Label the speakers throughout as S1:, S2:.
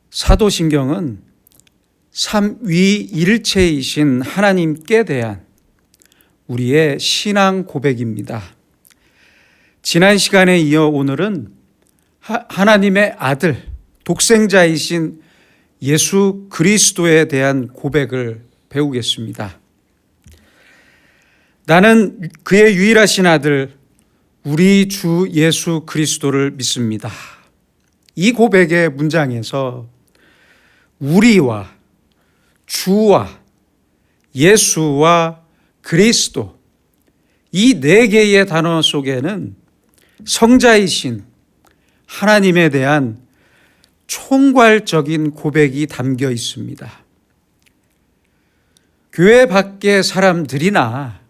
S1: 사도신경은 삼위일체이신 하나님께 대한 우리의 신앙 고백입니다. 지난 시간에 이어 오늘은 하나님의 아들, 독생자이신 예수 그리스도에 대한 고백을 배우겠습니다. 나는 그의 유일하신 아들, 우리 주 예수 그리스도를 믿습니다. 이 고백의 문장에서 우리와 주와 예수와 그리스도, 이 네 개의 단어 속에는 성자이신 하나님에 대한 총괄적인 고백이 담겨 있습니다. 교회 밖의 사람들이나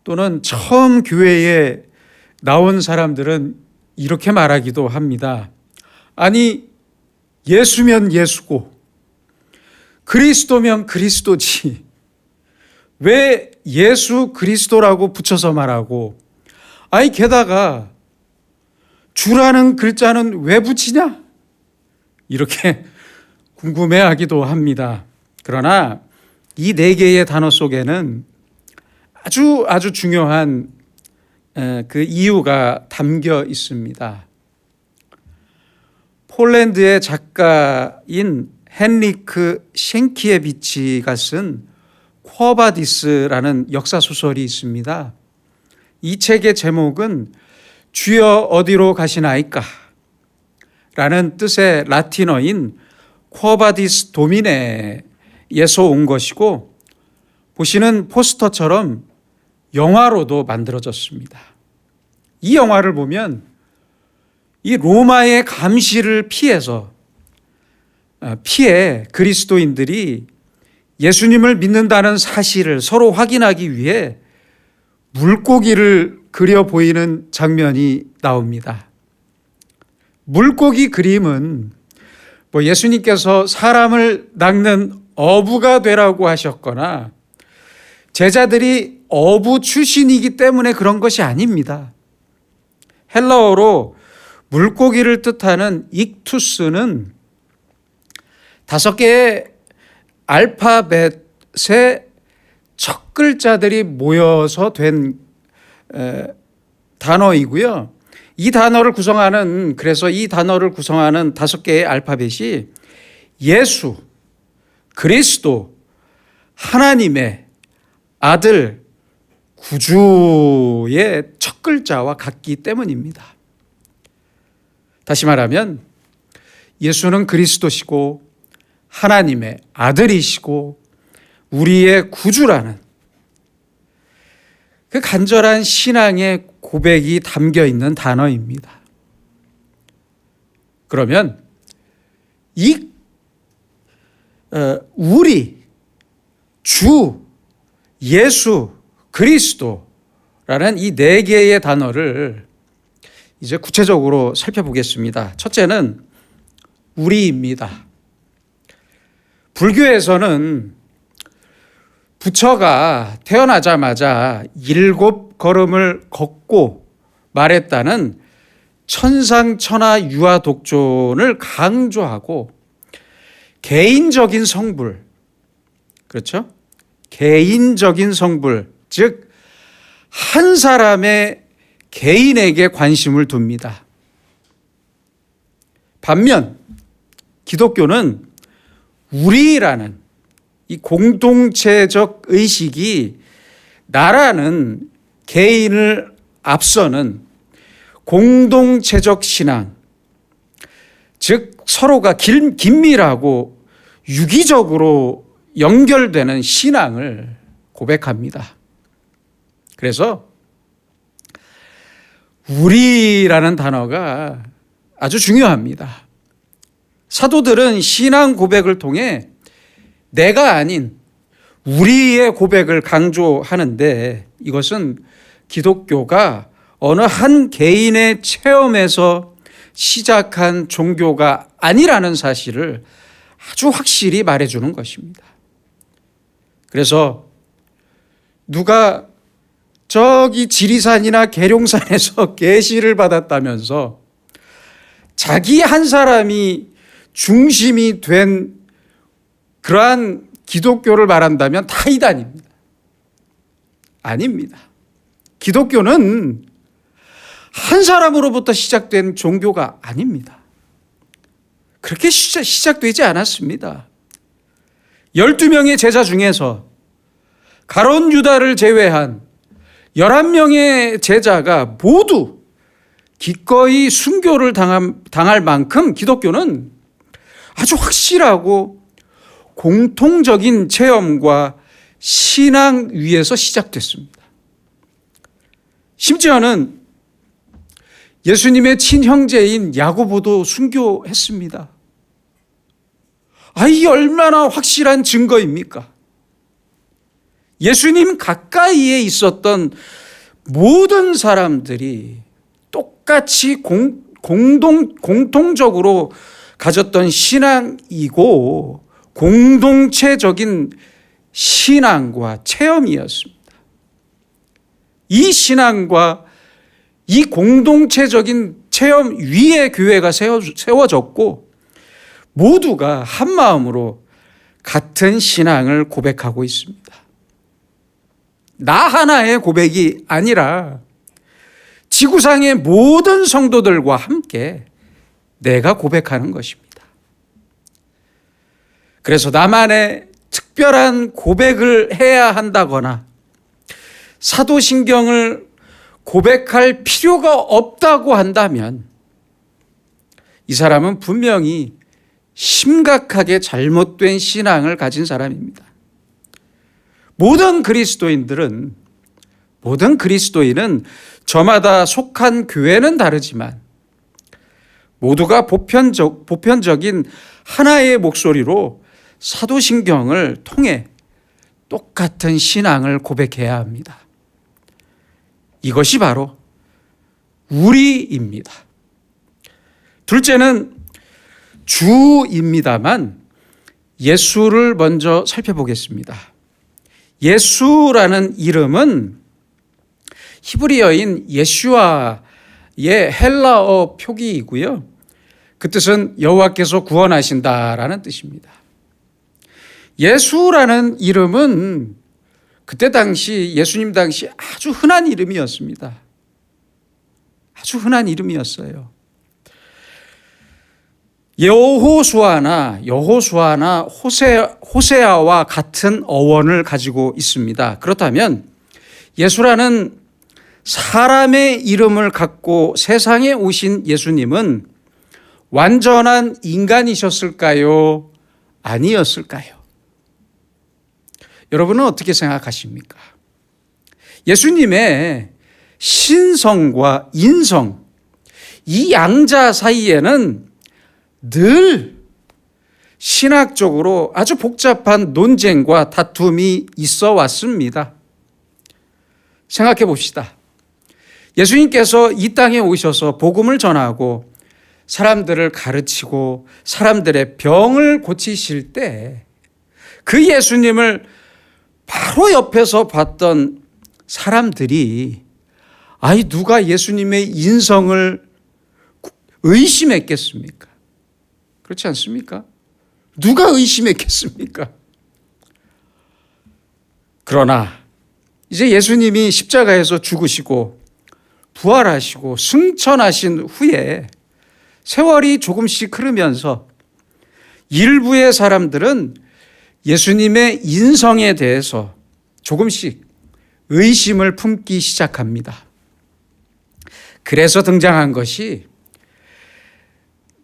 S1: 또는 처음 교회에 나온 사람들은 이렇게 말하기도 합니다. 아니, 예수면 예수고 그리스도면 그리스도지 왜 예수 그리스도라고 붙여서 말하고, 아니 게다가 주라는 글자는 왜 붙이냐? 이렇게 궁금해하기도 합니다. 그러나 이 네 개의 단어 속에는 아주 중요한 그 이유가 담겨 있습니다. 폴란드의 작가인 헨리크 셴키에비치가 쓴 쿼바디스라는 역사소설이 있습니다. 이 책의 제목은 주여 어디로 가시나이까? 라는 뜻의 라틴어인 쿼바디스 도미네에서 온 것이고, 보시는 포스터처럼 영화로도 만들어졌습니다. 이 영화를 보면 이 로마의 감시를 피해 그리스도인들이 예수님을 믿는다는 사실을 서로 확인하기 위해 물고기를 그려 보이는 장면이 나옵니다. 물고기 그림은 예수님께서 사람을 낚는 어부가 되라고 하셨거나 제자들이 어부 출신이기 때문에 그런 것이 아닙니다. 헬라어로 물고기를 뜻하는 익투스는 5개의 알파벳의 첫 글자들이 모여서 된 단어이고요. 그래서 이 단어를 구성하는 5개의 알파벳이 예수, 그리스도, 하나님의 아들, 구주의 첫 글자와 같기 때문입니다. 다시 말하면 예수는 그리스도시고 하나님의 아들이시고 우리의 구주라는 그 간절한 신앙의 고백이 담겨 있는 단어입니다. 그러면 우리 주 예수 그리스도라는 이 4개의 단어를 이제 구체적으로 살펴보겠습니다. 첫째는 우리입니다. 불교에서는 부처가 태어나자마자 7걸음을 걷고 말했다는 천상천하 유아독존을 강조하고 개인적인 성불, 그렇죠? 개인적인 성불, 즉 한 사람의 개인에게 관심을 둡니다. 반면 기독교는 우리라는 이 공동체적 의식이 나라는 개인을 앞서는 공동체적 신앙, 즉 서로가 긴밀하고 유기적으로 연결되는 신앙을 고백합니다. 그래서 우리라는 단어가 아주 중요합니다. 사도들은 신앙 고백을 통해 내가 아닌 우리의 고백을 강조하는데, 이것은 기독교가 어느 한 개인의 체험에서 시작한 종교가 아니라는 사실을 아주 확실히 말해주는 것입니다. 그래서 누가 저기 지리산이나 계룡산에서 계시를 받았다면서 자기 한 사람이 중심이 된 그러한 기독교를 말한다면 다 이단입니다. 아닙니다. 기독교는 한 사람으로부터 시작된 종교가 아닙니다. 그렇게 시작되지 않았습니다. 12명의 제자 중에서 가룟 유다를 제외한 11명의 제자가 모두 기꺼이 순교를 당할 만큼 기독교는 아주 확실하고 공통적인 체험과 신앙 위에서 시작됐습니다. 심지어는 예수님의 친형제인 야고보도 순교했습니다. 이 얼마나 확실한 증거입니까? 예수님 가까이에 있었던 모든 사람들이 똑같이 공통적으로 가졌던 신앙이고 공동체적인 신앙과 체험이었습니다. 이 신앙과 이 공동체적인 체험 위에 교회가 세워졌고 모두가 한 마음으로 같은 신앙을 고백하고 있습니다. 나 하나의 고백이 아니라 지구상의 모든 성도들과 함께 내가 고백하는 것입니다. 그래서 나만의 특별한 고백을 해야 한다거나 사도신경을 고백할 필요가 없다고 한다면 이 사람은 분명히 심각하게 잘못된 신앙을 가진 사람입니다. 모든 그리스도인은 저마다 속한 교회는 다르지만 모두가 보편적인 하나의 목소리로 사도신경을 통해 똑같은 신앙을 고백해야 합니다. 이것이 바로 우리입니다. 둘째는 주입니다만 예수를 먼저 살펴보겠습니다. 예수라는 이름은 히브리어인 예슈아의 헬라어 표기이고요. 그 뜻은 여호와께서 구원하신다라는 뜻입니다. 예수라는 이름은 그때 당시 예수님 당시 아주 흔한 이름이었습니다. 아주 흔한 이름이었어요. 여호수아나 호세아와 같은 어원을 가지고 있습니다. 그렇다면 예수라는 사람의 이름을 갖고 세상에 오신 예수님은 완전한 인간이셨을까요? 아니었을까요? 여러분은 어떻게 생각하십니까? 예수님의 신성과 인성, 이 양자 사이에는 늘 신학적으로 아주 복잡한 논쟁과 다툼이 있어 왔습니다. 생각해 봅시다. 예수님께서 이 땅에 오셔서 복음을 전하고 사람들을 가르치고 사람들의 병을 고치실 때 그 예수님을 바로 옆에서 봤던 사람들이 누가 예수님의 인성을 의심했겠습니까? 그렇지 않습니까? 누가 의심했겠습니까? 그러나 이제 예수님이 십자가에서 죽으시고 부활하시고 승천하신 후에 세월이 조금씩 흐르면서 일부의 사람들은 예수님의 인성에 대해서 조금씩 의심을 품기 시작합니다. 그래서 등장한 것이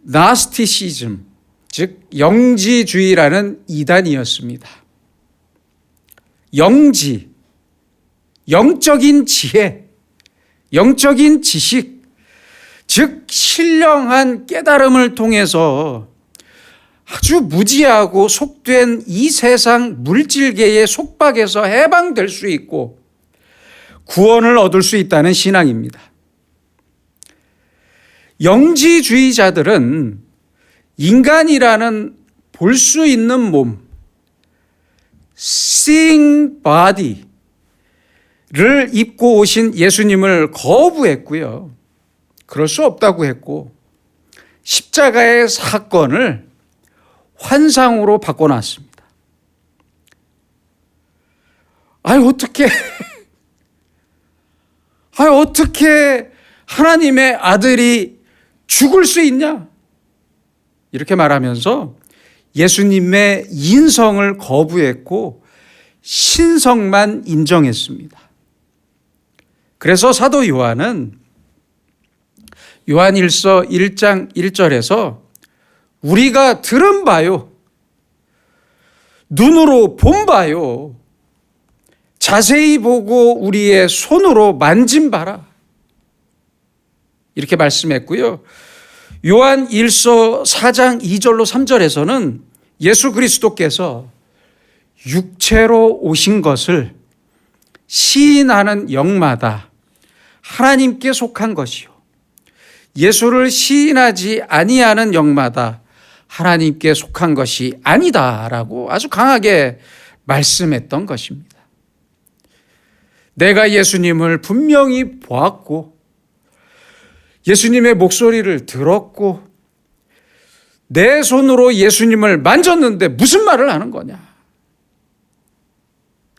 S1: 나스티시즘, 즉 영지주의라는 이단이었습니다. 영지, 영적인 지혜, 영적인 지식, 즉 신령한 깨달음을 통해서 아주 무지하고 속된 이 세상 물질계의 속박에서 해방될 수 있고 구원을 얻을 수 있다는 신앙입니다. 영지주의자들은 인간이라는 볼 수 있는 몸, seeing body를 입고 오신 예수님을 거부했고요. 그럴 수 없다고 했고 십자가의 사건을 환상으로 바꿔놨습니다. 어떻게 하나님의 아들이 죽을 수 있냐? 이렇게 말하면서 예수님의 인성을 거부했고 신성만 인정했습니다. 그래서 사도 요한은 요한일서 1장 1절에서 우리가 들은 바요, 눈으로 본 바요, 자세히 보고 우리의 손으로 만진 바라, 이렇게 말씀했고요. 요한 1서 4장 2절로 3절에서는 예수 그리스도께서 육체로 오신 것을 시인하는 영마다 하나님께 속한 것이요, 예수를 시인하지 아니하는 영마다 하나님께 속한 것이 아니다라고 아주 강하게 말씀했던 것입니다. 내가 예수님을 분명히 보았고 예수님의 목소리를 들었고 내 손으로 예수님을 만졌는데 무슨 말을 하는 거냐,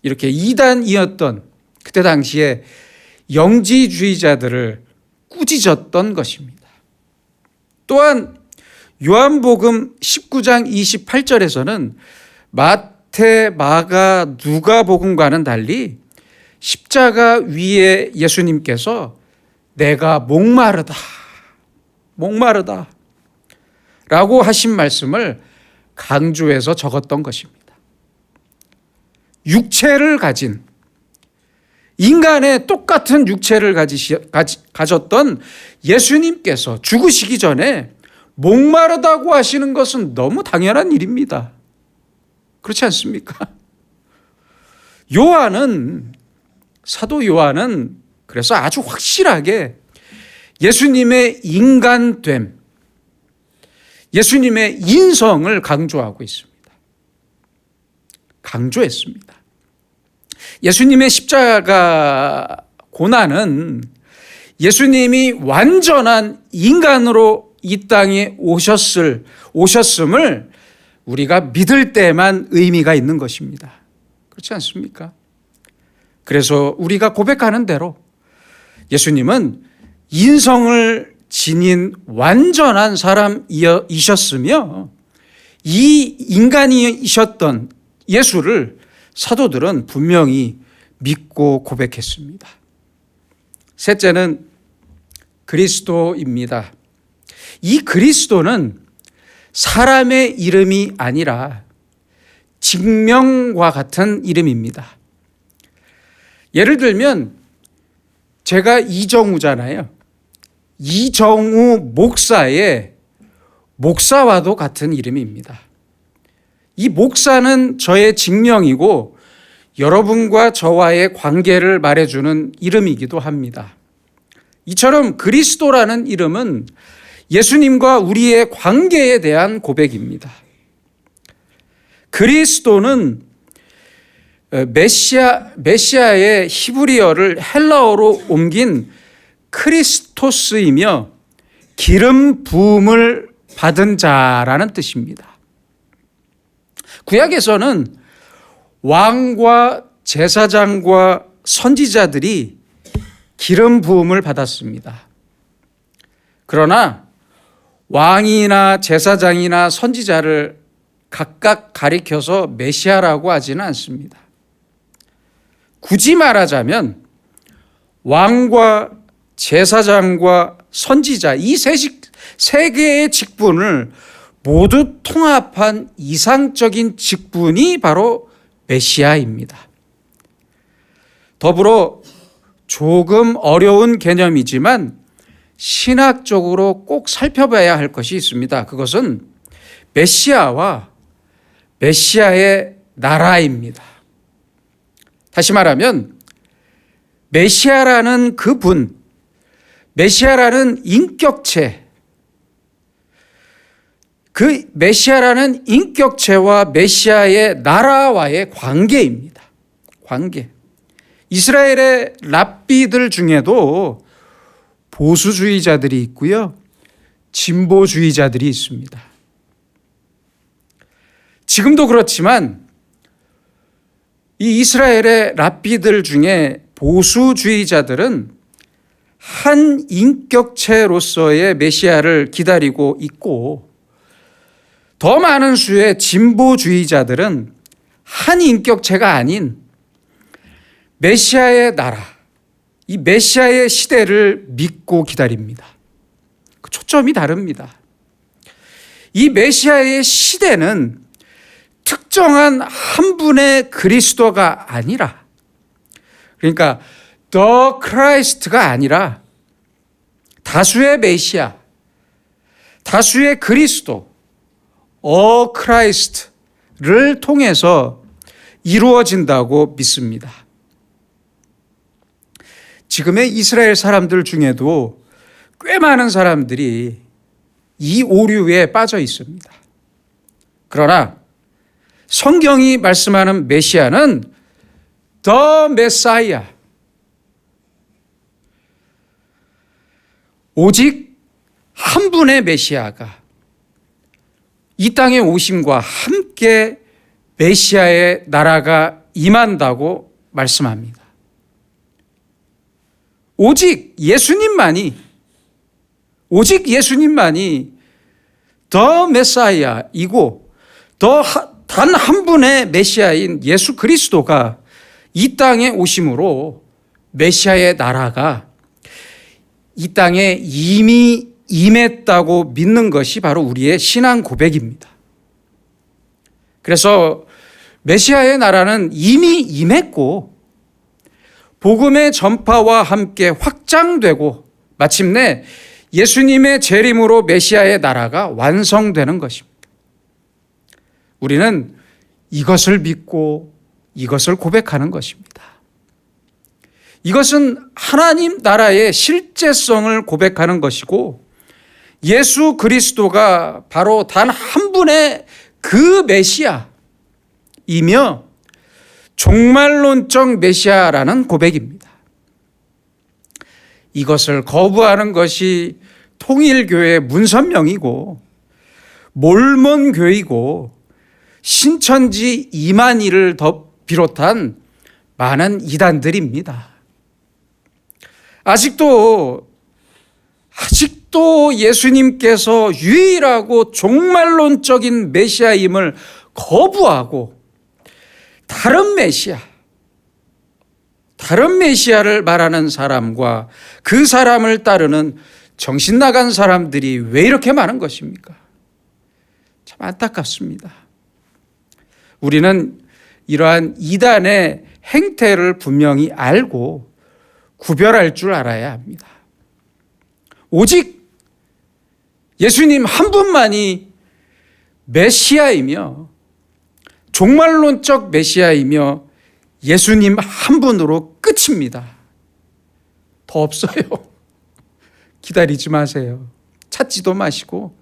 S1: 이렇게 이단이었던 그때 당시에 영지주의자들을 꾸짖었던 것입니다. 또한 요한복음 19장 28절에서는 마태, 마가, 누가복음과는 달리 십자가 위에 예수님께서 내가 목마르다 라고 하신 말씀을 강조해서 적었던 것입니다. 육체를 가진, 인간의 똑같은 육체를 가졌던 예수님께서 죽으시기 전에 목마르다고 하시는 것은 너무 당연한 일입니다. 그렇지 않습니까? 사도 요한은 그래서 아주 확실하게 예수님의 인간됨, 예수님의 인성을 강조했습니다. 예수님의 십자가 고난은 예수님이 완전한 인간으로 이 땅에 오셨음을 우리가 믿을 때만 의미가 있는 것입니다. 그렇지 않습니까? 그래서 우리가 고백하는 대로 예수님은 인성을 지닌 완전한 사람이셨으며 이 인간이셨던 예수를 사도들은 분명히 믿고 고백했습니다. 셋째는 그리스도입니다. 이 그리스도는 사람의 이름이 아니라 직명과 같은 이름입니다. 예를 들면 제가 이정우잖아요. 이정우 목사의 목사와도 같은 이름입니다. 이 목사는 저의 직명이고 여러분과 저와의 관계를 말해주는 이름이기도 합니다. 이처럼 그리스도라는 이름은 예수님과 우리의 관계에 대한 고백입니다. 그리스도는 메시아의 히브리어를 헬라어로 옮긴 크리스토스이며 기름 부음을 받은 자라는 뜻입니다. 구약에서는 왕과 제사장과 선지자들이 기름 부음을 받았습니다. 그러나 왕이나 제사장이나 선지자를 각각 가리켜서 메시아라고 하지는 않습니다. 굳이 말하자면 왕과 제사장과 선지자 이 세 개의 직분을 모두 통합한 이상적인 직분이 바로 메시아입니다. 더불어 조금 어려운 개념이지만 신학적으로 꼭 살펴봐야 할 것이 있습니다. 그것은 메시아와 메시아의 나라입니다. 다시 말하면 메시아라는 그분, 메시아라는 인격체, 그 메시아라는 인격체와 메시아의 나라와의 관계입니다. 관계. 이스라엘의 랍비들 중에도 보수주의자들이 있고요, 진보주의자들이 있습니다. 지금도 그렇지만 이 이스라엘의 랍비들 중에 보수주의자들은 한 인격체로서의 메시아를 기다리고 있고, 더 많은 수의 진보주의자들은 한 인격체가 아닌 메시아의 나라, 이 메시아의 시대를 믿고 기다립니다. 그 초점이 다릅니다. 이 메시아의 시대는 특정한 한 분의 그리스도가 아니라, 그러니까 The Christ가 아니라 다수의 메시아, 다수의 그리스도, Christ를 통해서 이루어진다고 믿습니다. 지금의 이스라엘 사람들 중에도 꽤 많은 사람들이 이 오류에 빠져 있습니다. 그러나 성경이 말씀하는 메시아는 The Messiah, 오직 한 분의 메시아가 이 땅에 오심과 함께 메시아의 나라가 임한다고 말씀합니다. 오직 예수님만이 더 메사이아이고 단 한 분의 메시아인 예수 그리스도가 이 땅에 오심으로 메시아의 나라가 이 땅에 이미 임했다고 믿는 것이 바로 우리의 신앙 고백입니다. 그래서 메시아의 나라는 이미 임했고 복음의 전파와 함께 확장되고 마침내 예수님의 재림으로 메시아의 나라가 완성되는 것입니다. 우리는 이것을 믿고 이것을 고백하는 것입니다. 이것은 하나님 나라의 실제성을 고백하는 것이고 예수 그리스도가 바로 단 한 분의 그 메시아이며 종말론적 메시아라는 고백입니다. 이것을 거부하는 것이 통일교의 문선명이고 몰몬교이고 신천지 이만희를 비롯한 많은 이단들입니다. 아직도 예수님께서 유일하고 종말론적인 메시아임을 거부하고 다른 메시아를 말하는 사람과 그 사람을 따르는 정신 나간 사람들이 왜 이렇게 많은 것입니까? 참 안타깝습니다. 우리는 이러한 이단의 행태를 분명히 알고 구별할 줄 알아야 합니다. 오직 예수님 한 분만이 메시아이며 종말론적 메시아이며 예수님 한 분으로 끝입니다. 더 없어요. 기다리지 마세요. 찾지도 마시고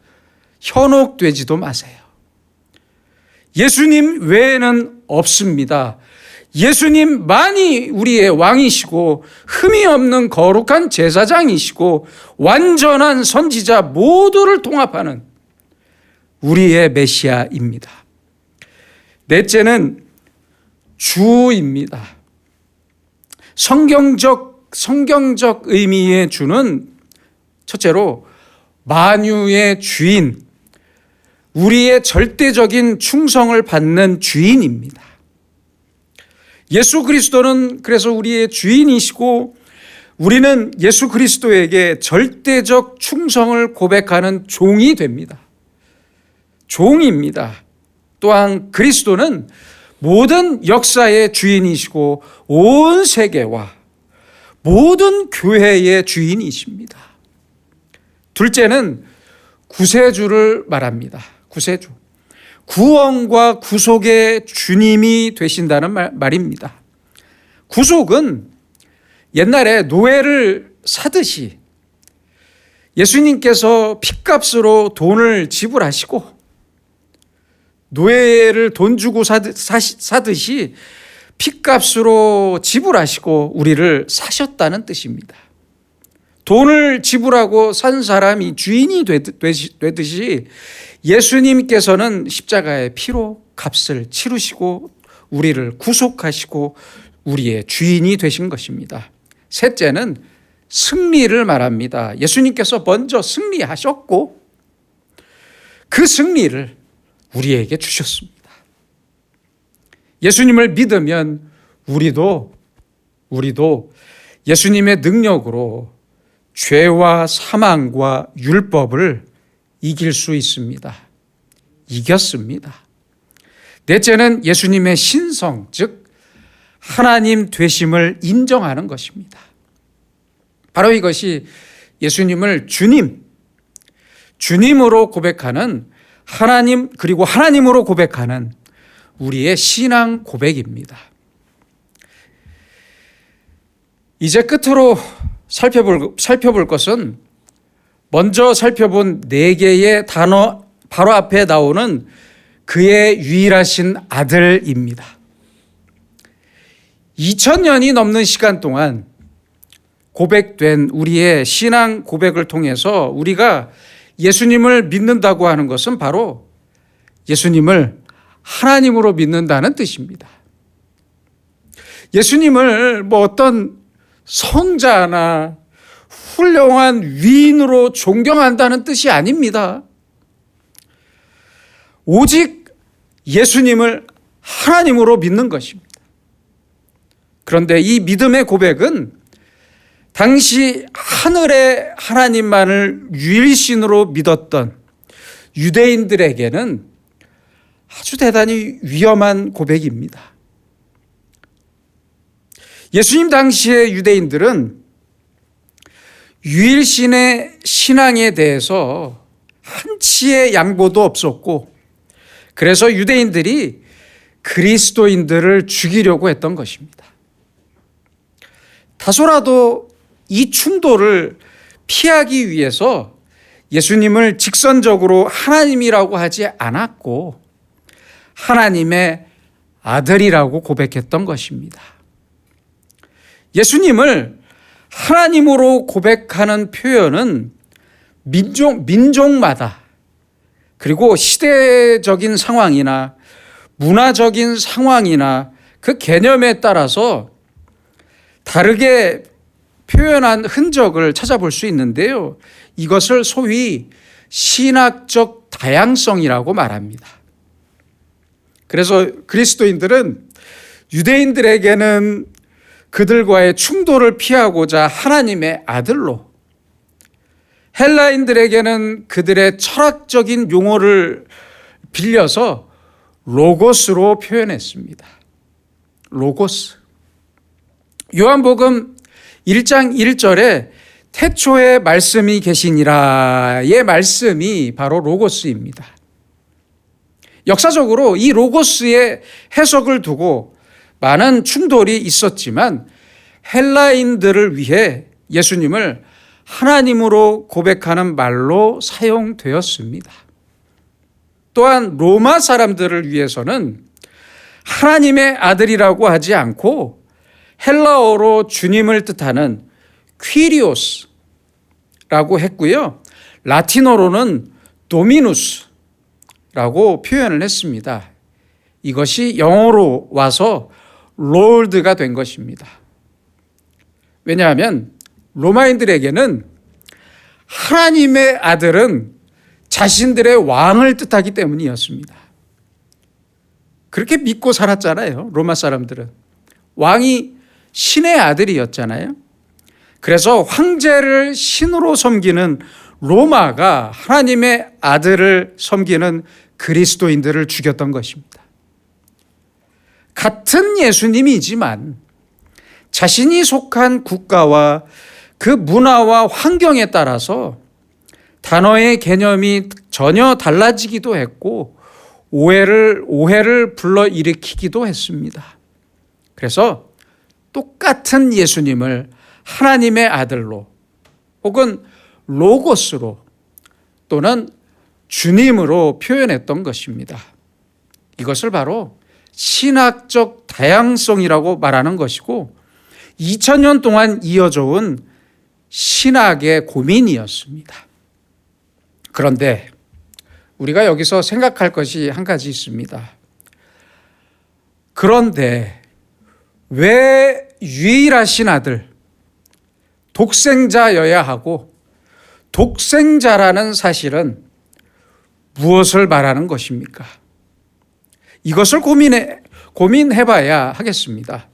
S1: 현혹되지도 마세요. 예수님 외에는 없습니다. 예수님만이 우리의 왕이시고 흠이 없는 거룩한 제사장이시고 완전한 선지자 모두를 통합하는 우리의 메시아입니다. 넷째는 주입니다. 성경적 의미의 주는 첫째로 만유의 주인, 우리의 절대적인 충성을 받는 주인입니다. 예수 그리스도는 그래서 우리의 주인이시고 우리는 예수 그리스도에게 절대적 충성을 고백하는 종이 됩니다. 종입니다. 또한 그리스도는 모든 역사의 주인이시고 온 세계와 모든 교회의 주인이십니다. 둘째는 구세주를 말합니다. 구세주. 구원과 구속의 주님이 되신다는 말입니다. 구속은 옛날에 노예를 사듯이 예수님께서 핏값으로 돈을 지불하시고 노예를 돈 주고 사듯이 핏값으로 지불하시고 우리를 사셨다는 뜻입니다. 돈을 지불하고 산 사람이 주인이 되듯이 예수님께서는 십자가의 피로 값을 치르시고 우리를 구속하시고 우리의 주인이 되신 것입니다. 셋째는 승리를 말합니다. 예수님께서 먼저 승리하셨고 그 승리를 우리에게 주셨습니다. 예수님을 믿으면 우리도 예수님의 능력으로 죄와 사망과 율법을 이길 수 있습니다. 이겼습니다. 넷째는 예수님의 신성, 즉 하나님 되심을 인정하는 것입니다. 바로 이것이 예수님을 주님으로 고백하는 하나님, 그리고 하나님으로 고백하는 우리의 신앙 고백입니다. 이제 끝으로 살펴볼 것은 먼저 살펴본 4개의 단어 바로 앞에 나오는 그의 유일하신 아들입니다. 2000년이 넘는 시간 동안 고백된 우리의 신앙 고백을 통해서 우리가 예수님을 믿는다고 하는 것은 바로 예수님을 하나님으로 믿는다는 뜻입니다. 예수님을 어떤 성자나 훌륭한 위인으로 존경한다는 뜻이 아닙니다. 오직 예수님을 하나님으로 믿는 것입니다. 그런데 이 믿음의 고백은 당시 하늘의 하나님만을 유일신으로 믿었던 유대인들에게는 아주 대단히 위험한 고백입니다. 예수님 당시의 유대인들은 유일신의 신앙에 대해서 한치의 양보도 없었고, 그래서 유대인들이 그리스도인들을 죽이려고 했던 것입니다. 다소라도 이 충돌을 피하기 위해서 예수님을 직선적으로 하나님이라고 하지 않았고 하나님의 아들이라고 고백했던 것입니다. 예수님을 하나님으로 고백하는 표현은 민족마다 그리고 시대적인 상황이나 문화적인 상황이나 그 개념에 따라서 다르게 표현한 흔적을 찾아볼 수 있는데요. 이것을 소위 신학적 다양성이라고 말합니다. 그래서 그리스도인들은 유대인들에게는 그들과의 충돌을 피하고자 하나님의 아들로, 헬라인들에게는 그들의 철학적인 용어를 빌려서 로고스로 표현했습니다. 로고스. 요한복음 1장 1절에 태초에 말씀이 계시니라의 말씀이 바로 로고스입니다. 역사적으로 이 로고스의 해석을 두고 많은 충돌이 있었지만 헬라인들을 위해 예수님을 하나님으로 고백하는 말로 사용되었습니다. 또한 로마 사람들을 위해서는 하나님의 아들이라고 하지 않고 헬라어로 주님을 뜻하는 퀴리오스라고 했고요. 라틴어로는 도미누스라고 표현을 했습니다. 이것이 영어로 와서 롤드가 된 것입니다. 왜냐하면 로마인들에게는 하나님의 아들은 자신들의 왕을 뜻하기 때문이었습니다. 그렇게 믿고 살았잖아요. 로마 사람들은. 왕이 신의 아들이었잖아요. 그래서 황제를 신으로 섬기는 로마가 하나님의 아들을 섬기는 그리스도인들을 죽였던 것입니다. 같은 예수님이지만 자신이 속한 국가와 그 문화와 환경에 따라서 단어의 개념이 전혀 달라지기도 했고 오해를 불러일으키기도 했습니다. 그래서 똑같은 예수님을 하나님의 아들로 혹은 로고스로 또는 주님으로 표현했던 것입니다. 이것을 바로 신학적 다양성이라고 말하는 것이고 2000년 동안 이어져 온 신학의 고민이었습니다. 그런데 우리가 여기서 생각할 것이 한 가지 있습니다. 그런데 왜 유일하신 아들, 독생자여야 하고 독생자라는 사실은 무엇을 말하는 것입니까? 이것을 고민해봐야 하겠습니다.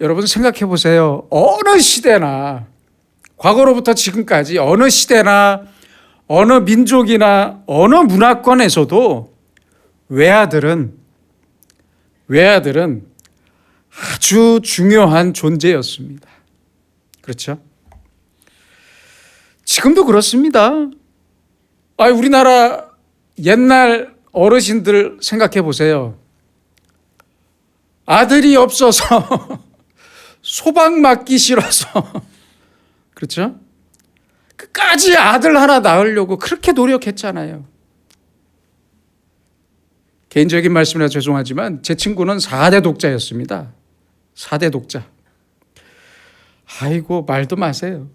S1: 여러분 생각해 보세요. 어느 시대나 과거로부터 지금까지 어느 시대나 어느 민족이나 어느 문화권에서도 외아들은 아주 중요한 존재였습니다. 그렇죠? 지금도 그렇습니다. 우리나라 옛날 어르신들 생각해 보세요. 아들이 없어서 소박 맞기 싫어서 그렇죠? 끝까지 아들 하나 낳으려고 그렇게 노력했잖아요. 개인적인 말씀이라 죄송하지만 제 친구는 4대 독자였습니다. 4대 독자. 아이고 말도 마세요.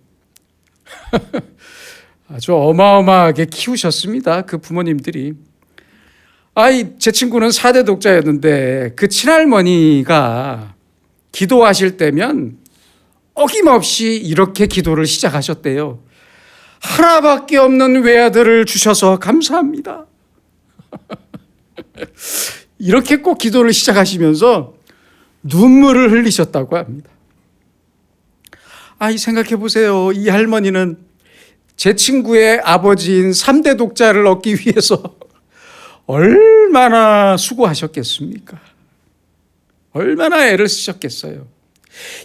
S1: 아주 어마어마하게 키우셨습니다. 그 부모님들이. 제 친구는 4대 독자였는데 그 친할머니가 기도하실 때면 어김없이 이렇게 기도를 시작하셨대요. 하나밖에 없는 외아들을 주셔서 감사합니다. 이렇게 꼭 기도를 시작하시면서 눈물을 흘리셨다고 합니다. 생각해 보세요. 이 할머니는 제 친구의 아버지인 3대 독자를 얻기 위해서 얼마나 수고하셨겠습니까? 얼마나 애를 쓰셨겠어요.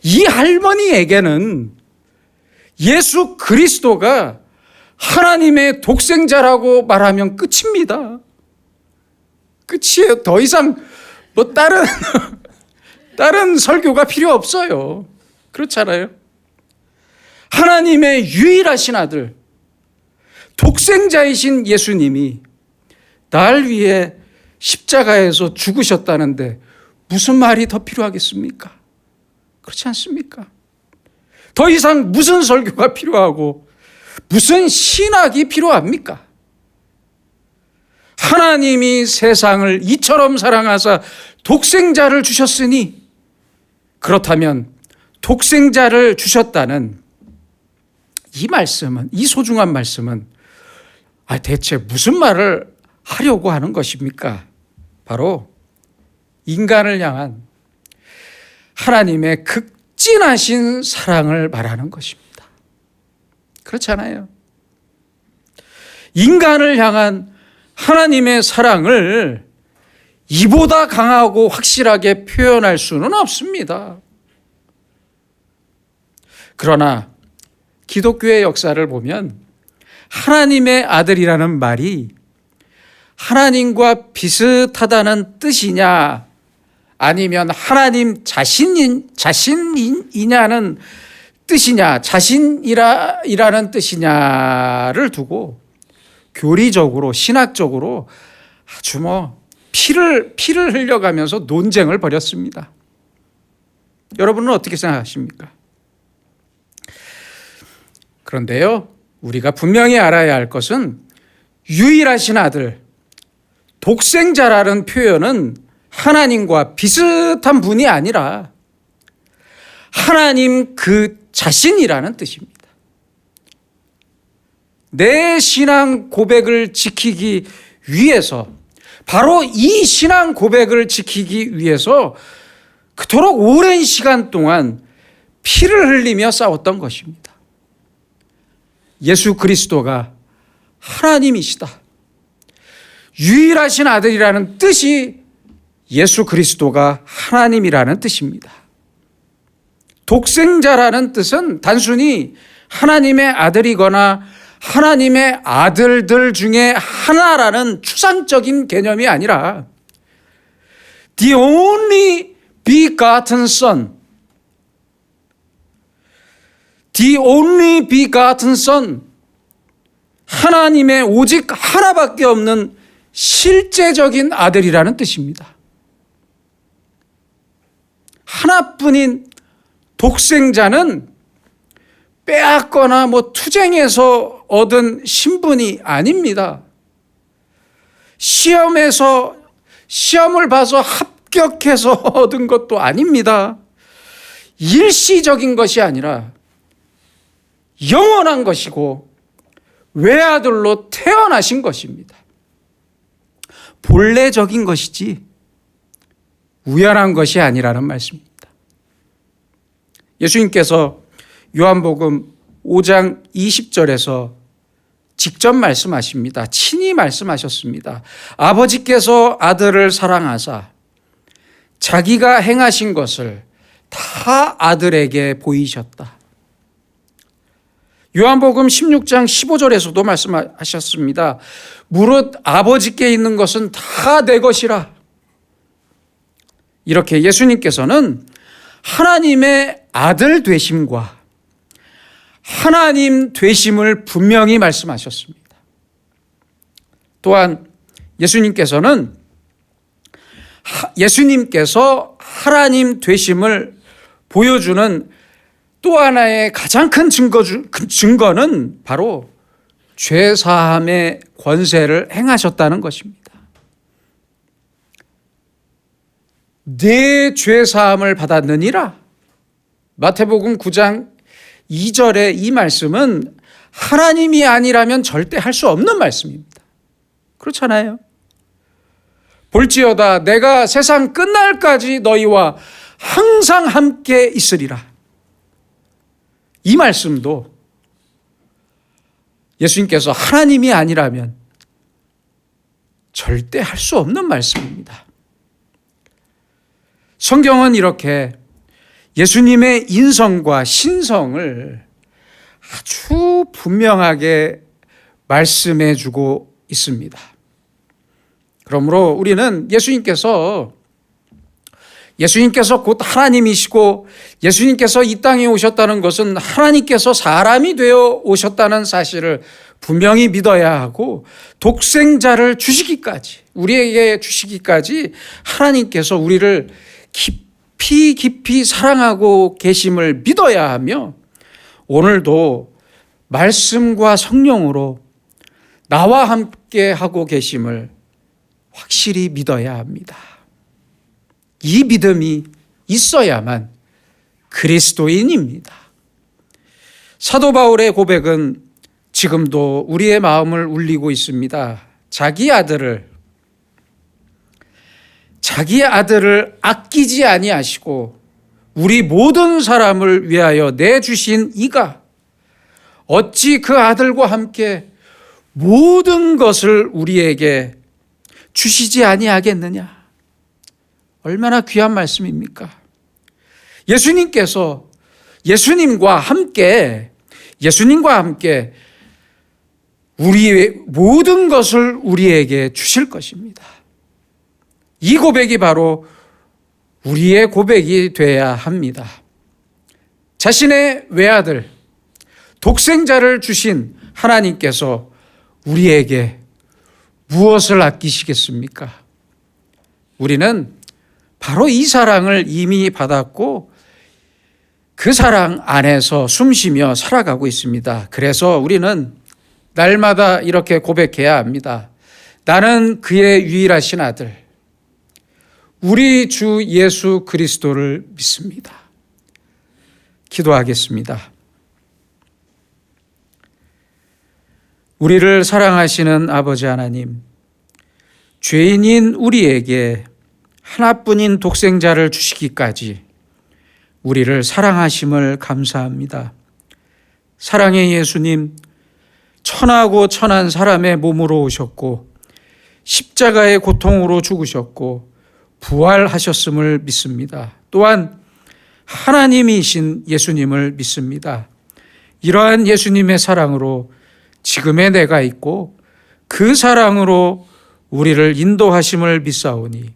S1: 이 할머니에게는 예수 그리스도가 하나님의 독생자라고 말하면 끝입니다. 끝이에요. 더 이상 다른 설교가 필요 없어요. 그렇잖아요. 하나님의 유일하신 아들, 독생자이신 예수님이 날 위해 십자가에서 죽으셨다는데 무슨 말이 더 필요하겠습니까? 그렇지 않습니까? 더 이상 무슨 설교가 필요하고 무슨 신학이 필요합니까? 하나님이 세상을 이처럼 사랑하사 독생자를 주셨으니 그렇다면 독생자를 주셨다는 이 말씀은, 이 소중한 말씀은 대체 무슨 말을 하려고 하는 것입니까? 바로 인간을 향한 하나님의 극진하신 사랑을 말하는 것입니다. 그렇잖아요. 인간을 향한 하나님의 사랑을 이보다 강하고 확실하게 표현할 수는 없습니다. 그러나 기독교의 역사를 보면 하나님의 아들이라는 말이 하나님과 비슷하다는 뜻이냐 아니면 하나님 자신이냐는 뜻이냐, 자신이라는 뜻이냐를 두고 교리적으로 신학적으로 아주 피를 흘려가면서 논쟁을 벌였습니다. 여러분은 어떻게 생각하십니까? 그런데요, 우리가 분명히 알아야 할 것은 유일하신 아들, 독생자라는 표현은 하나님과 비슷한 분이 아니라 하나님 그 자신이라는 뜻입니다. 내 신앙 고백을 지키기 위해서, 바로 이 신앙 고백을 지키기 위해서 그토록 오랜 시간 동안 피를 흘리며 싸웠던 것입니다. 예수 그리스도가 하나님이시다. 유일하신 아들이라는 뜻이 예수 그리스도가 하나님이라는 뜻입니다. 독생자라는 뜻은 단순히 하나님의 아들이거나 하나님의 아들들 중에 하나라는 추상적인 개념이 아니라 The only begotten Son, The only begotten Son, 하나님의 오직 하나밖에 없는 실제적인 아들이라는 뜻입니다. 하나뿐인 독생자는 빼앗거나 투쟁해서 얻은 신분이 아닙니다. 시험을 봐서 합격해서 얻은 것도 아닙니다. 일시적인 것이 아니라 영원한 것이고 외아들로 태어나신 것입니다. 본래적인 것이지 우연한 것이 아니라는 말씀입니다. 예수님께서 요한복음 5장 20절에서 직접 말씀하십니다. 친히 말씀하셨습니다. 아버지께서 아들을 사랑하사 자기가 행하신 것을 다 아들에게 보이셨다. 요한복음 16장 15절에서도 말씀하셨습니다. 무릇 아버지께 있는 것은 다 내 것이라. 이렇게 예수님께서는 하나님의 아들 되심과 하나님 되심을 분명히 말씀하셨습니다. 또한 예수님께서 하나님 되심을 보여주는 또 하나의 가장 큰 증거는 바로 죄사함의 권세를 행하셨다는 것입니다. 내 죄사함을 받았느니라. 마태복음 9장 2절의 이 말씀은 하나님이 아니라면 절대 할 수 없는 말씀입니다. 그렇잖아요. 볼지어다 내가 세상 끝날까지 너희와 항상 함께 있으리라. 이 말씀도 예수님께서 하나님이 아니라면 절대 할 수 없는 말씀입니다. 성경은 이렇게 예수님의 인성과 신성을 아주 분명하게 말씀해 주고 있습니다. 그러므로 우리는 예수님께서 곧 하나님이시고 예수님께서 이 땅에 오셨다는 것은 하나님께서 사람이 되어 오셨다는 사실을 분명히 믿어야 하고 독생자를 우리에게 주시기까지 하나님께서 우리를 깊이 사랑하고 계심을 믿어야 하며 오늘도 말씀과 성령으로 나와 함께 하고 계심을 확실히 믿어야 합니다. 이 믿음이 있어야만 그리스도인입니다. 사도 바울의 고백은 지금도 우리의 마음을 울리고 있습니다. 자기 아들을 아끼지 아니하시고 우리 모든 사람을 위하여 내주신 이가 어찌 그 아들과 함께 모든 것을 우리에게 주시지 아니하겠느냐. 얼마나 귀한 말씀입니까? 예수님과 함께 우리의 모든 것을 우리에게 주실 것입니다. 이 고백이 바로 우리의 고백이 되어야 합니다. 자신의 외아들, 독생자를 주신 하나님께서 우리에게 무엇을 아끼시겠습니까? 우리는 바로 이 사랑을 이미 받았고 그 사랑 안에서 숨쉬며 살아가고 있습니다. 그래서 우리는 날마다 이렇게 고백해야 합니다. 나는 그의 유일하신 아들, 우리 주 예수 그리스도를 믿습니다. 기도하겠습니다. 우리를 사랑하시는 아버지 하나님, 죄인인 우리에게 하나뿐인 독생자를 주시기까지 우리를 사랑하심을 감사합니다. 사랑의 예수님, 천하고 천한 사람의 몸으로 오셨고 십자가의 고통으로 죽으셨고 부활하셨음을 믿습니다. 또한 하나님이신 예수님을 믿습니다. 이러한 예수님의 사랑으로 지금의 내가 있고 그 사랑으로 우리를 인도하심을 믿사오니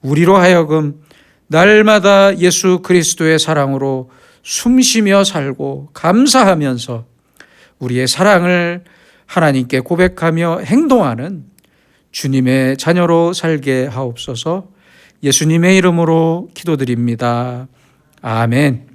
S1: 우리로 하여금 날마다 예수 그리스도의 사랑으로 숨쉬며 살고 감사하면서 우리의 사랑을 하나님께 고백하며 행동하는 주님의 자녀로 살게 하옵소서. 예수님의 이름으로 기도드립니다. 아멘.